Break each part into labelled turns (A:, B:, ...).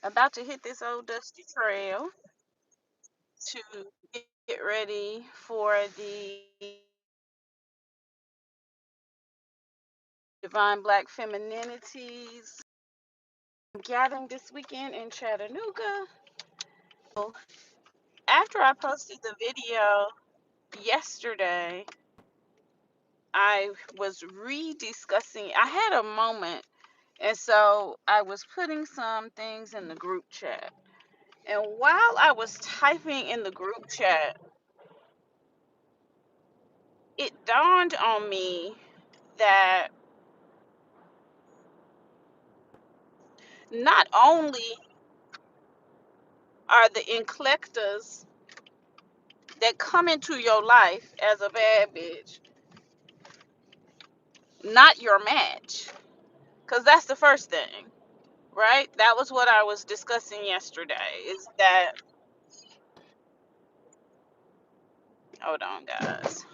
A: About to hit this old dusty trail to get ready for the Divine Black Femininities gathering this weekend in Chattanooga. So, after I posted the video yesterday, I was rediscussing. I had a moment, and so I was putting some things in the group chat. And while I was typing in the group chat, it dawned on me that not only are the NCLECTAs that come into your life as a bad bitch not your match, because that's the first thing, right? That was what I was discussing yesterday. Is that, hold on, guys.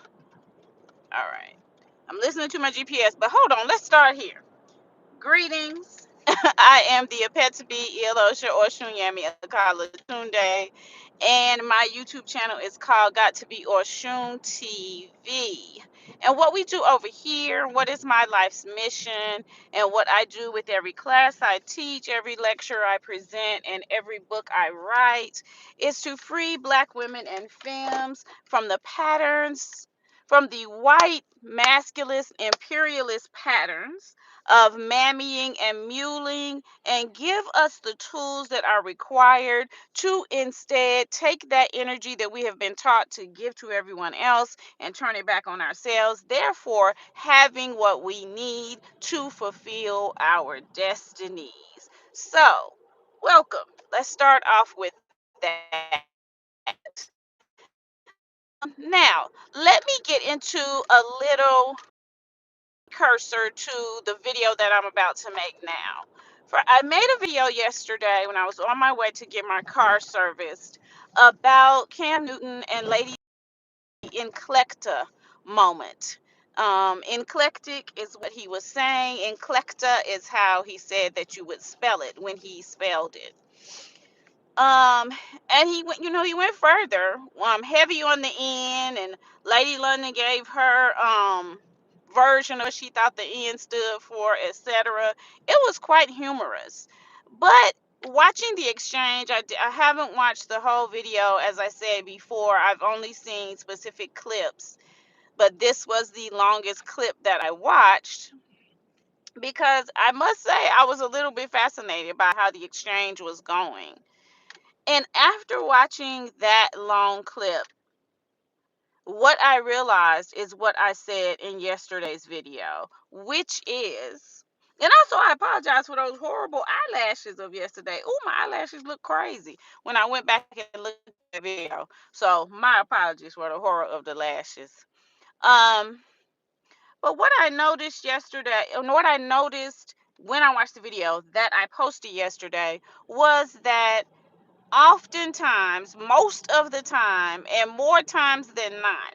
A: All right. I'm listening to my GPS, but hold on. Let's start here. Greetings. I am the Apetabi Elosha Oshunyami Akala Tunde, and my YouTube channel is called Got to Be Oshun TV. And what we do over here, what is my life's mission, and what I do with every class I teach, every lecture I present, and every book I write, is to free Black women and femmes from the patterns, from the white, masculine, imperialist patterns of mammying and muling, and give us the tools that are required to instead take that energy that we have been taught to give to everyone else and turn it back on ourselves, therefore having what we need to fulfill our destinies. So, welcome. Let's start off with that. Now, let me get into a little cursor to the video that I'm about to make now. I made a video yesterday when I was on my way to get my car serviced about Cam Newton and Lady NCLECTA moment. Eclectic is what he was saying. NCLECTA is how he said that you would spell it when he spelled it. Um, and he went, he went further, heavy on the end, and Lady London gave her version of what she thought the N stood for, etc. It was quite humorous. But watching the exchange, I haven't watched the whole video, as I said before. I've only seen specific clips, but this was the longest clip that I watched because I must say I was a little bit fascinated by how the exchange was going. And after watching that long clip, what I realized is what I said in yesterday's video, which is, and also I apologize for those horrible eyelashes of yesterday. Oh, my eyelashes look crazy when I went back and looked at the video. So my apologies for the horror of the lashes. Um, but what I noticed yesterday, and what I noticed when I watched the video that I posted yesterday, was that oftentimes, most of the time, and more times than not,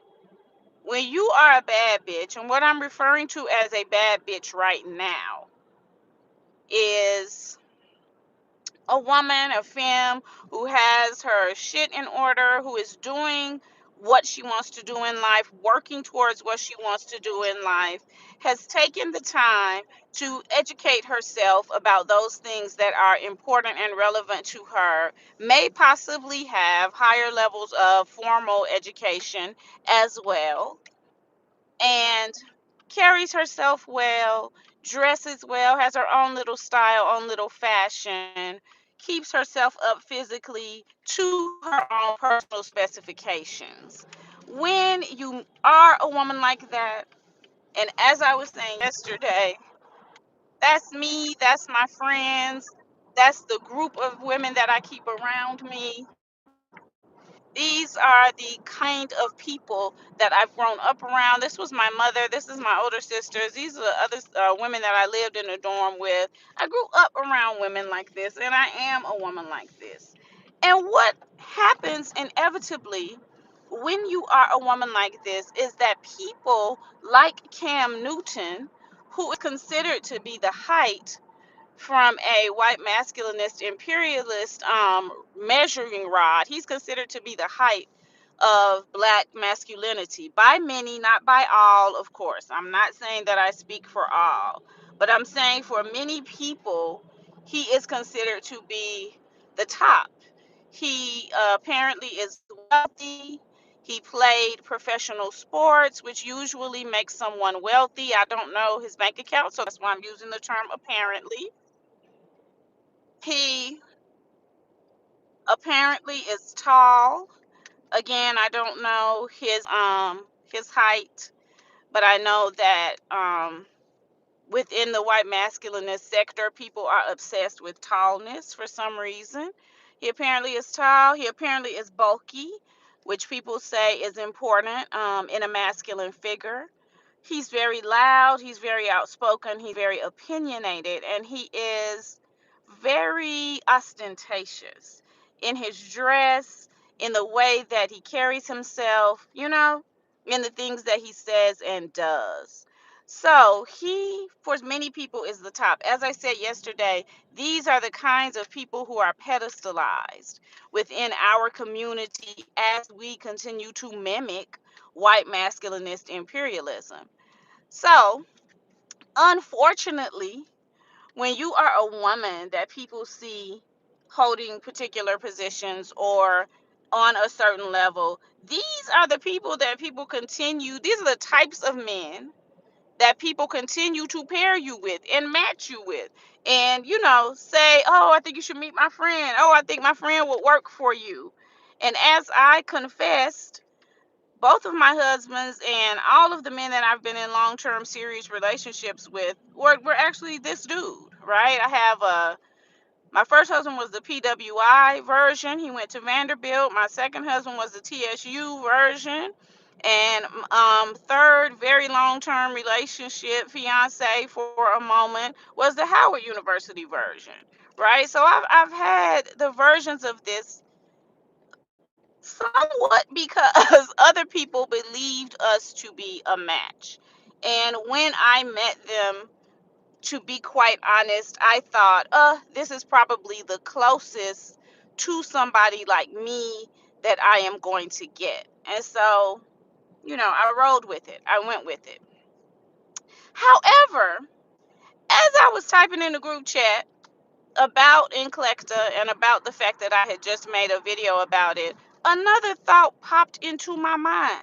A: when you are a bad bitch, and what I'm referring to as a bad bitch right now is a woman, a femme, who has her shit in order, who is doing what she wants to do in life, working towards what she wants to do in life, has taken the time to educate herself about those things that are important and relevant to her, may possibly have higher levels of formal education as well, and carries herself well, dresses well, has her own little style, own little fashion, keeps herself up physically to her own personal specifications. When you are a woman like that, and as I was saying yesterday, that's me, that's my friends, that's the group of women that I keep around me. These are the kind of people that I've grown up around. This was my mother. This is my older sisters. These are the other women that I lived in a dorm with. I grew up around women like this, and I am a woman like this. And what happens inevitably when you are a woman like this is that people like Cam Newton, who is considered to be the height from a white masculinist imperialist measuring rod. He's considered to be the height of black masculinity by many, not by all, of course. I'm not saying that I speak for all, but I'm saying for many people, he is considered to be the top. He apparently is wealthy. He played professional sports, which usually makes someone wealthy. I don't know his bank account, so that's why I'm using the term apparently. He apparently is tall. Again, I don't know his height, but I know that within the white masculinist sector, people are obsessed with tallness for some reason. He apparently is tall. He apparently is bulky, which people say is important in a masculine figure. He's very loud. He's very outspoken. He's very opinionated, and he is very ostentatious in his dress, in the way that he carries himself, in the things that he says and does. So he, for many people, is the top. As I said yesterday, these are the kinds of people who are pedestalized within our community as we continue to mimic white masculinist imperialism. So, unfortunately, when you are a woman that people see holding particular positions or on a certain level, these are the people that people continue, these are the types of men that people continue to pair you with and match you with. And, say, oh, I think you should meet my friend. Oh, I think my friend would work for you. And as I confessed, both of my husbands and all of the men that I've been in long-term serious relationships with were actually this dude, right? My first husband was the PWI version. He went to Vanderbilt. My second husband was the TSU version. And third, very long-term relationship, fiance for a moment, was the Howard University version, right? So I've had the versions of this somewhat because other people believed us to be a match. And when I met them, to be quite honest, I thought, this is probably the closest to somebody like me that I am going to get. And so, I rolled with it. I went with it. However, as I was typing in the group chat about NCLECTA and about the fact that I had just made a video about it, another thought popped into my mind.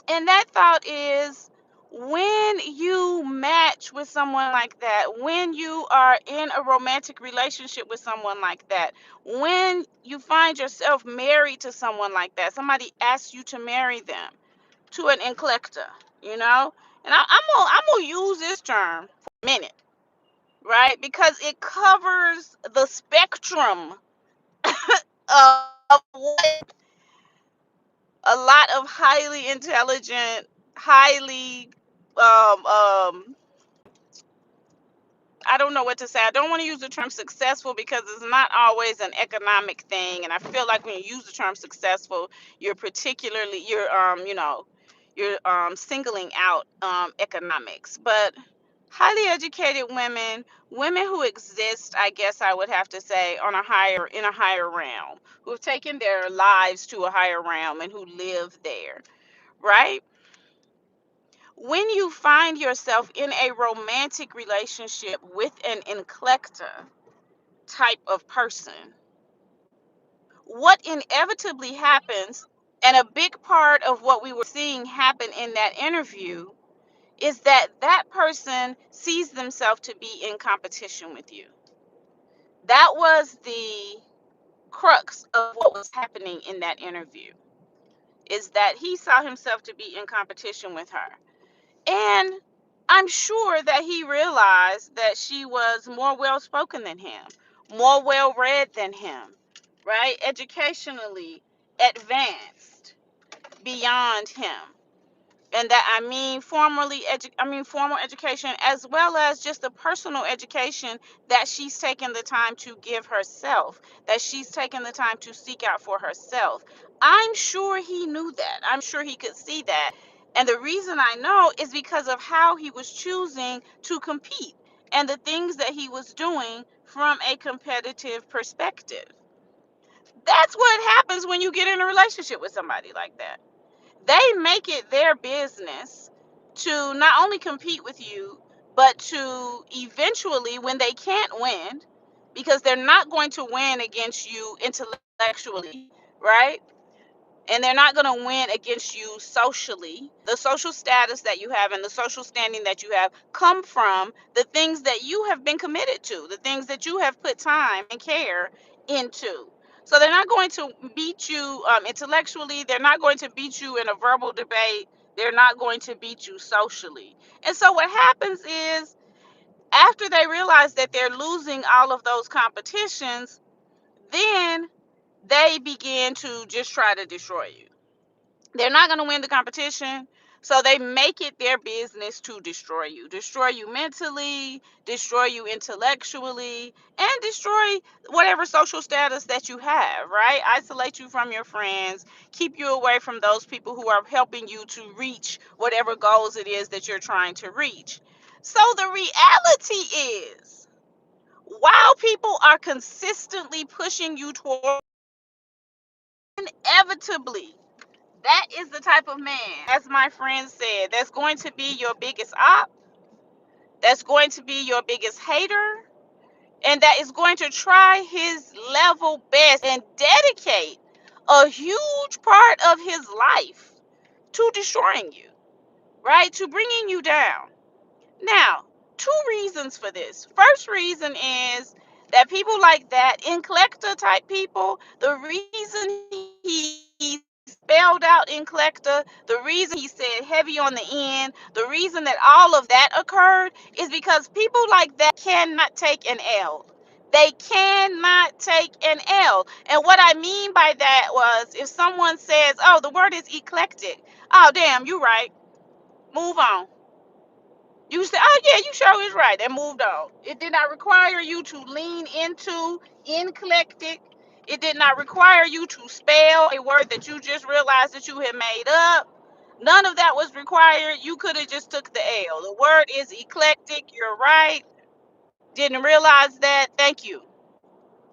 A: And that thought is, when you match with someone like that, when you are in a romantic relationship with someone like that, when you find yourself married to someone like that, somebody asks you to marry them to an eclecta, and I'm gonna use this term for a minute, right? Because it covers the spectrum of what a lot of highly intelligent, highly I don't know what to say. I don't want to use the term successful because it's not always an economic thing, and I feel like when you use the term successful, you're singling out economics. But highly educated women, women who exist, I guess I would have to say, in a higher realm, who have taken their lives to a higher realm and who live there, right? When you find yourself in a romantic relationship with an eclecta type of person, what inevitably happens, and a big part of what we were seeing happen in that interview, is that that person sees themselves to be in competition with you. That was the crux of what was happening in that interview, is that he saw himself to be in competition with her. And I'm sure that he realized that she was more well spoken than him, more well read than him, right? Educationally advanced beyond him. And that formal education, as well as just the personal education that she's taken the time to give herself, that she's taken the time to seek out for herself. I'm sure he knew that. I'm sure he could see that. And the reason I know is because of how he was choosing to compete and the things that he was doing from a competitive perspective. That's what happens when you get in a relationship with somebody like that. They make it their business to not only compete with you, but to eventually, when they can't win, because they're not going to win against you intellectually, right? And they're not going to win against you socially. The social status that you have and the social standing that you have come from the things that you have been committed to, the things that you have put time and care into. So they're not going to beat you intellectually. They're not going to beat you in a verbal debate. They're not going to beat you socially. And so what happens is, after they realize that they're losing all of those competitions, then they begin to just try to destroy you. They're not going to win the competition, so they make it their business to destroy you mentally, destroy you intellectually, and destroy whatever social status that you have, right? Isolate you from your friends, keep you away from those people who are helping you to reach whatever goals it is that you're trying to reach. So the reality is, while people are consistently pushing you toward, inevitably, that is the type of man, as my friend said, that's going to be your biggest op, that's going to be your biggest hater, and that is going to try his level best and dedicate a huge part of his life to destroying you, right? To bringing you down. Now, two reasons for this. First reason is that people like that, NCLECTA type people, the reason he spelled out NCLECTA, the reason he said heavy on the end, the reason that all of that occurred is because people like that cannot take an L. They cannot take an L. And what I mean by that was, if someone says, oh, the word is eclectic. Oh, damn, you're right. Move on. You said, oh yeah, you sure is right, and moved on. It did not require you to lean into eclectic. It did not require you to spell a word that you just realized that you had made up. None of that was required. You could have just took the L. The word is eclectic. You're right. Didn't realize that. Thank you.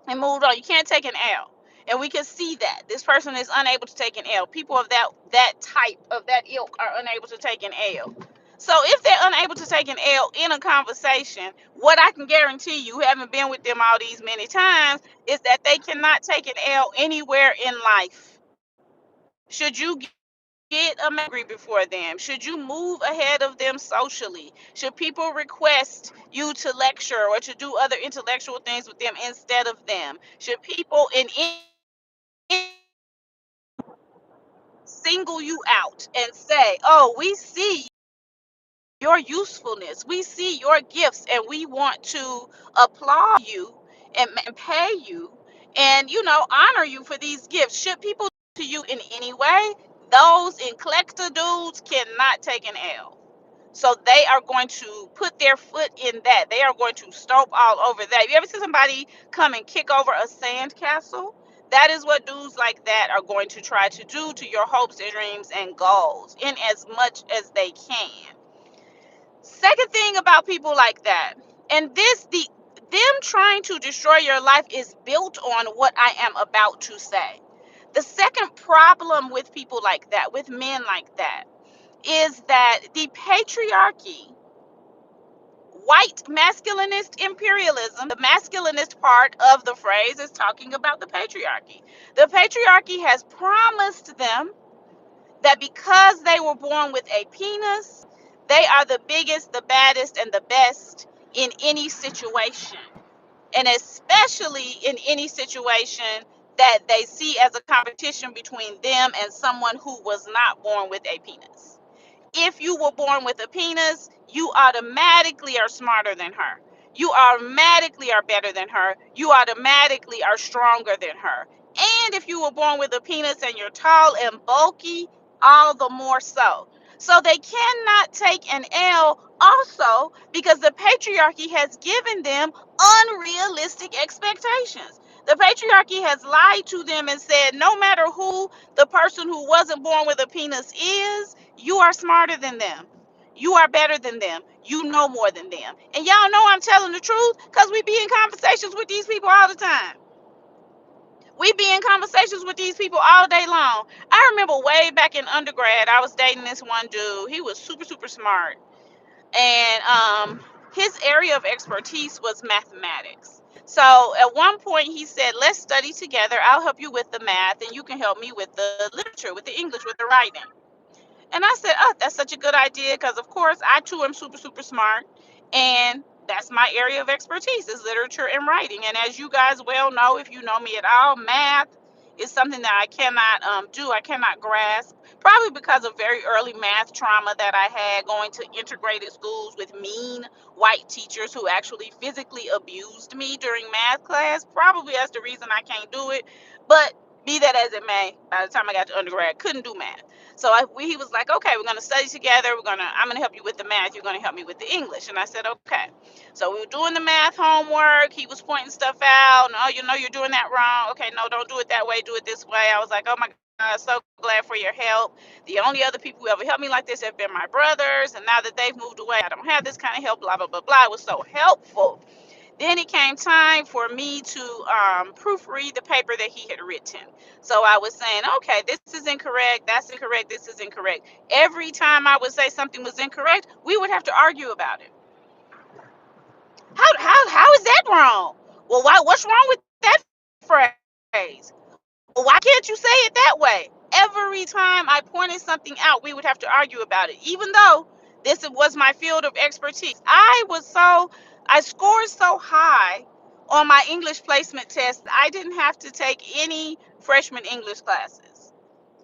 A: And moved on. You can't take an L. And we can see that this person is unable to take an L. People of that type, of that ilk, are unable to take an L. So if they're unable to take an L in a conversation, what I can guarantee you, having been with them all these many times, is that they cannot take an L anywhere in life. Should you get a degree before them? Should you move ahead of them socially? Should people request you to lecture or to do other intellectual things with them instead of them? Should people in any single you out and say, oh, we see your usefulness, we see your gifts, and we want to applaud you and pay you and, honor you for these gifts? Should people do to you in any way? Those eclectic dudes cannot take an L. So they are going to put their foot in that. They are going to stomp all over that. You ever see somebody come and kick over a sand castle? That is what dudes like that are going to try to do to your hopes and dreams and goals, in as much as they can. Second thing about people like that, and them trying to destroy your life is built on what I am about to say. The second problem with people like that, with men like that, is that the patriarchy, white masculinist imperialism, the masculinist part of the phrase is talking about the patriarchy. The patriarchy has promised them that because they were born with a penis, they are the biggest, the baddest, and the best in any situation. And especially in any situation that they see as a competition between them and someone who was not born with a penis. If you were born with a penis, you automatically are smarter than her. You automatically are better than her. You automatically are stronger than her. And if you were born with a penis and you're tall and bulky, all the more so. So they cannot take an L also because the patriarchy has given them unrealistic expectations. The patriarchy has lied to them and said no matter who the person who wasn't born with a penis is, you are smarter than them. You are better than them. You know more than them. And y'all know I'm telling the truth because we be in conversations with these people all the time. We be in conversations with these people all day long. I remember way back in undergrad, I was dating this one dude. He was super, super smart. And his area of expertise was mathematics. So at one point he said, let's study together. I'll help you with the math and you can help me with the literature, with the English, with the writing. And I said, oh, that's such a good idea because, of course, I too am super, super smart. And that's my area of expertise is literature and writing. And as you guys well know, if you know me at all, math is something that I cannot do. I cannot grasp, probably because of very early math trauma that I had going to integrated schools with mean white teachers who actually physically abused me during math class. Probably that's the reason I can't do it. But be that as it may, by the time I got to undergrad, couldn't do math. So he was like, okay, we're going to study together. I'm going to help you with the math. You're going to help me with the English. And I said, okay. So we were doing the math homework. He was pointing stuff out. No, you're doing that wrong. Okay, no, don't do it that way. Do it this way. I was like, oh my God, so glad for your help. The only other people who ever helped me like this have been my brothers. And now that they've moved away, I don't have this kind of help, blah, blah, blah, blah. It was so helpful. Then it came time for me to proofread the paper that he had written. So I was saying, okay, this is incorrect, that's incorrect, this is incorrect. Every time I would say something was incorrect, we would have to argue about it. How is that wrong? Well, what's wrong with that phrase? Well, why can't you say it that way? Every time I pointed something out, we would have to argue about it, even though this was my field of expertise. I scored so high on my English placement test, I didn't have to take any freshman English classes.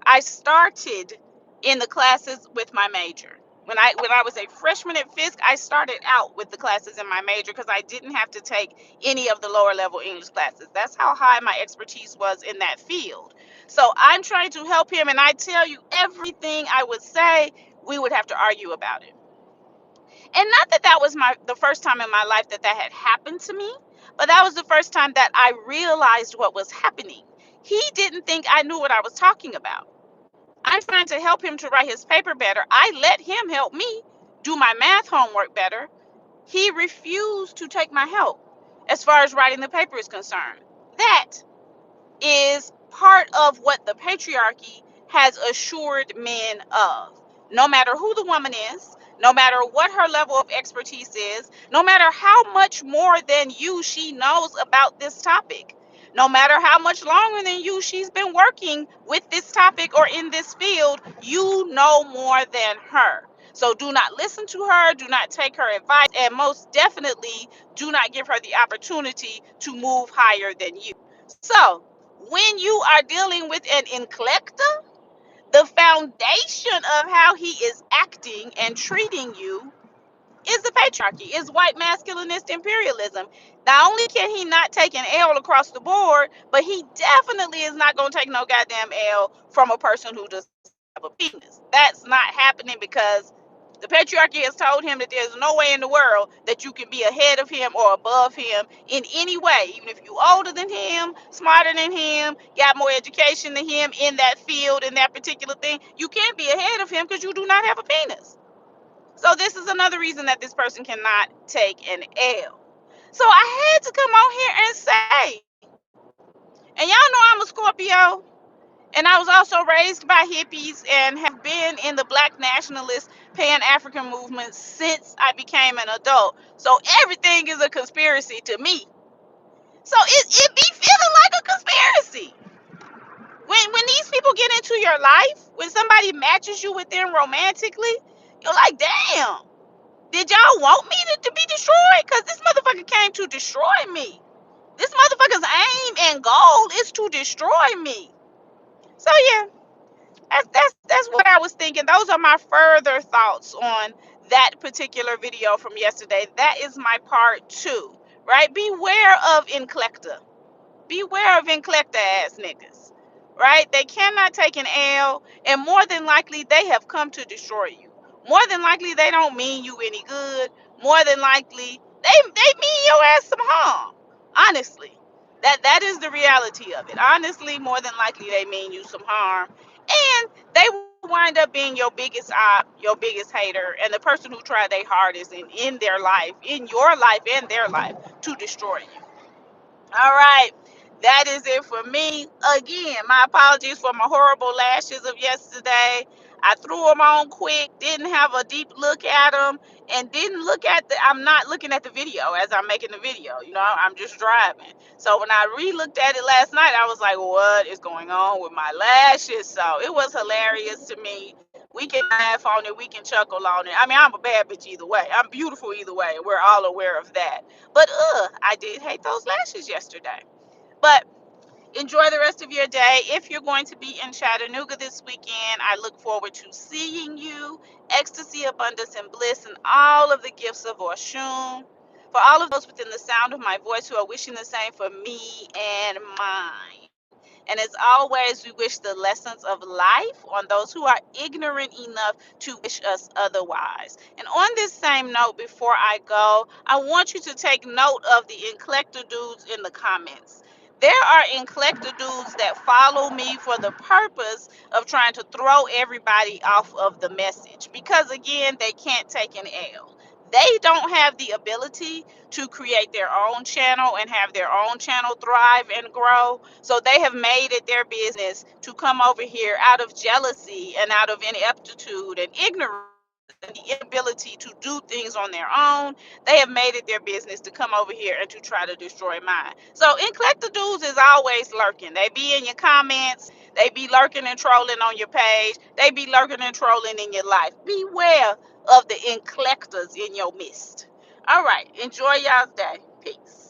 A: I started in the classes with my major. When I was a freshman at Fisk, I started out with the classes in my major because I didn't have to take any of the lower level English classes. That's how high my expertise was in that field. So I'm trying to help him, and I tell you, everything I would say, we would have to argue about it. And not that that was the first time in my life that had happened to me, but that was the first time that I realized what was happening. He didn't think I knew what I was talking about. I'm trying to help him to write his paper better. I let him help me do my math homework better. He refused to take my help as far as writing the paper is concerned. That is part of what the patriarchy has assured men of. No matter who the woman is, no matter what her level of expertise is, no matter how much more than you she knows about this topic, no matter how much longer than you she's been working with this topic or in this field, you know more than her. So do not listen to her, do not take her advice, and most definitely do not give her the opportunity to move higher than you. So when you are dealing with an NCLECTA, the foundation of how he is acting and treating you is the patriarchy, is white masculinist imperialism. Not only can he not take an L across the board, but he definitely is not going to take no goddamn L from a person who does have a penis. That's not happening because the patriarchy has told him that there's no way in the world that you can be ahead of him or above him in any way. Even if you're older than him, smarter than him, got more education than him in that field, in that particular thing, you can't be ahead of him because you do not have a penis. So this is another reason that this person cannot take an L. So I had to come on here and say, and y'all know I'm a Scorpio, and I was also raised by hippies and have been in the Black nationalist Pan-African movement since I became an adult. So everything is a conspiracy to me. So it be feeling like a conspiracy. When these people get into your life, when somebody matches you with them romantically, you're like, damn, did y'all want me to be destroyed? Because this motherfucker came to destroy me. This motherfucker's aim and goal is to destroy me. So yeah, that's what I was thinking. Those are my further thoughts on that particular video from yesterday. That is my part 2, right? Beware of NCLECTA. Beware of NCLECTA ass niggas, right? They cannot take an L, and more than likely they have come to destroy you. More than likely they don't mean you any good. More than likely they mean your ass some harm. Honestly, that is the reality of it. Honestly, more than likely they mean you some harm, and they wind up being your biggest op, your biggest hater, and the person who tried their hardest in their life, in your life and their life, to destroy you. All right, that is it for me. Again, my apologies for my horrible lashes of yesterday. I threw them on quick, didn't have a deep look at them, and didn't look at the. I'm not looking at the video as I'm making the video. You know, I'm just driving. So when I re-looked at it last night, I was like, "What is going on with my lashes?" So it was hilarious to me. We can laugh on it, we can chuckle on it. I mean, I'm a bad bitch either way. I'm beautiful either way. We're all aware of that. But I did hate those lashes yesterday. But enjoy the rest of your day. If you're going to be in Chattanooga this weekend, I look forward to seeing you. Ecstasy, abundance, and bliss, and all of the gifts of Oshun. For all of those within the sound of my voice who are wishing the same for me and mine. And as always, we wish the lessons of life on those who are ignorant enough to wish us otherwise. And on this same note, before I go, I want you to take note of the NCLECTA dudes in the comments. There are NCLECTA dudes that follow me for the purpose of trying to throw everybody off of the message because, again, they can't take an L. They don't have the ability to create their own channel and have their own channel thrive and grow. So they have made it their business to come over here out of jealousy and out of ineptitude and ignorance and the inability to do things on their own. They have made it their business to come over here and to try to destroy mine. So NCLECTA dudes is always lurking. They be in your comments. They be lurking and trolling on your page. They be lurking and trolling in your life. Beware of the NCLECTAs in your midst. All right. Enjoy y'all's day. Peace.